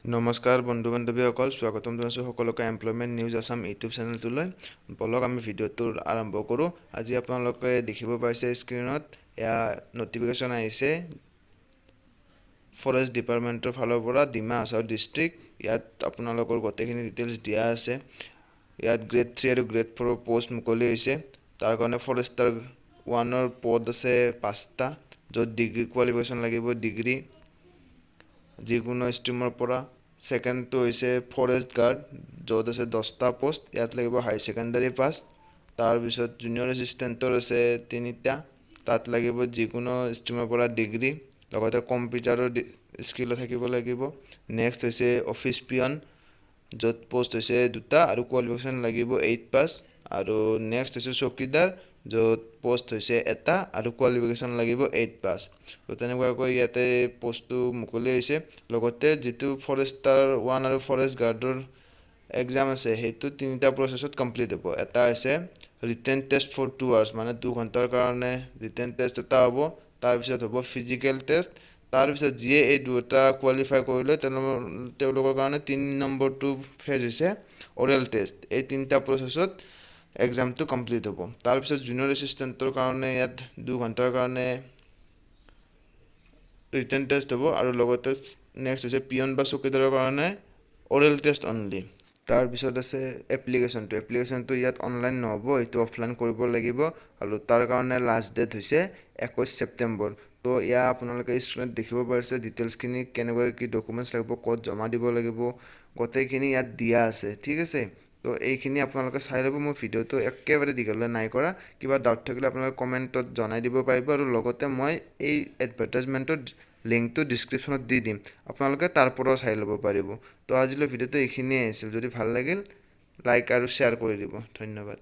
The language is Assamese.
নমস্কাৰ বন্ধু বান্ধৱীসকল, স্বাগতম জনাইছোঁ সকলোকে এমপ্লয়মেণ্ট নিউজ আছাম ইউটিউব চেনেলটোলৈ। বলক আমি ভিডিঅ'টো আৰম্ভ কৰোঁ। আজি আপোনালোকে দেখিব পাইছে স্ক্ৰীনত এয়া নটিফিকেশ্যন আহিছে ফৰেষ্ট ডিপাৰ্টমেণ্টৰ ফালৰ পৰা ডিমা হাছাও ডিষ্ট্ৰিক্ট। ইয়াত আপোনালোকৰ গোটেইখিনি ডিটেইলছ দিয়া আছে। ইয়াত গ্ৰেড 3 আৰু গ্ৰেড 4 পষ্ট মুকলি হৈছে। তাৰ কাৰণে ফৰেষ্টাৰ 1ৰ পদ আছে 5টা, য'ত ডিগ্ৰী কোৱালিফিকেশ্যন লাগিব ডিগ্ৰী যিকোনো ষ্ট্ৰীমৰ পৰা। ছেকেণ্ডটো হৈছে ফৰেষ্ট গাৰ্ড, য'ত আছে 10টা পষ্ট, ইয়াত লাগিব হাই ছেকেণ্ডাৰী পাছ। তাৰপিছত জুনিয়ৰ এছিষ্টেণ্টৰ আছে 3টা, তাত লাগিব যিকোনো ষ্ট্ৰীমৰ পৰা ডিগ্ৰী, লগতে কম্পিউটাৰৰ স্কিলো থাকিব লাগিব। নেক্সট হৈছে অফিচ পিয়ন, য'ত পষ্ট হৈছে 2টা আৰু কোৱালিফিকেশ্যন লাগিব 8 পাছ। আৰু নেক্সট হৈছে চৌকিদাৰ, য'ত পষ্ট হৈছে 1টা আৰু কোৱালিফিকেশ্যন লাগিব 8 পাছ। তো তেনেকুৱাকৈ ইয়াতে পষ্টটো মুকলি হৈছে। লগতে যিটো ফৰেষ্টাৰ 1 আৰু ফৰেষ্ট গাৰ্ডৰ এক্সাম আছে, সেইটো 3টা প্ৰচেছত কমপ্লিট হ'ব। এটা হৈছে ৰিটেন টেষ্ট ফৰ 2 hours, মানে 2 ঘণ্টাৰ কাৰণে ৰিটেন টেষ্ট এটা হ'ব। তাৰপিছত হ'ব ফিজিকেল টেষ্ট। তাৰপিছত যিয়ে এই দুটা কোৱালিফাই কৰিলে তেওঁলোকৰ কাৰণে 3 নম্বৰটো ফেজ হৈছে অৰেল টেষ্ট। এই 3টা প্ৰচেছত এক্সামটো কমপ্লিট হ'ব। তাৰপিছত জুনিয়ৰ এছিষ্টেণ্টৰ কাৰণে ইয়াত 2 ঘণ্টাৰ কাৰণে ৰিটেন টেষ্ট হ'ব, আৰু লগতে নেক্সট হৈছে পিয়ন বা চকীদাৰৰ কাৰণে অৰেল টেষ্ট অনলি। তাৰপিছত আছে এপ্লিকেশ্যনটো ইয়াত অনলাইন নহ'ব, এইটো অফলাইন কৰিব লাগিব, আৰু তাৰ কাৰণে লাষ্ট ডেট হৈছে 21 ছেপ্টেম্বৰ। তো ইয়াত আপোনালোকে স্ক্ৰীনত দেখিব পাৰিছে ডিটেইলছখিনি, কেনেকৈ কি ডকুমেণ্টছ লাগিব, ক'ত জমা দিব লাগিব, গোটেইখিনি ইয়াত দিয়া আছে। ঠিক আছে, তো এইখিনি আপোনালোকে চাই ল'ব। মই ভিডিঅ'টো একেবাৰে দীঘলীয়া নাই কৰা। কিবা ডাউট থাকিলে আপোনালোকে কমেণ্টত জনাই দিব পাৰিব, আৰু লগতে মই এই এডভাৰটাইজমেণ্টৰ লিংকটো ডিছক্ৰিপশ্যনত দি দিম, আপোনালোকে তাৰ পৰাও চাই ল'ব পাৰিব। তো আজিলৈ ভিডিঅ'টো এইখিনিয়ে আছিল। যদি ভাল লাগিল লাইক আৰু শ্বেয়াৰ কৰি দিব। ধন্যবাদ।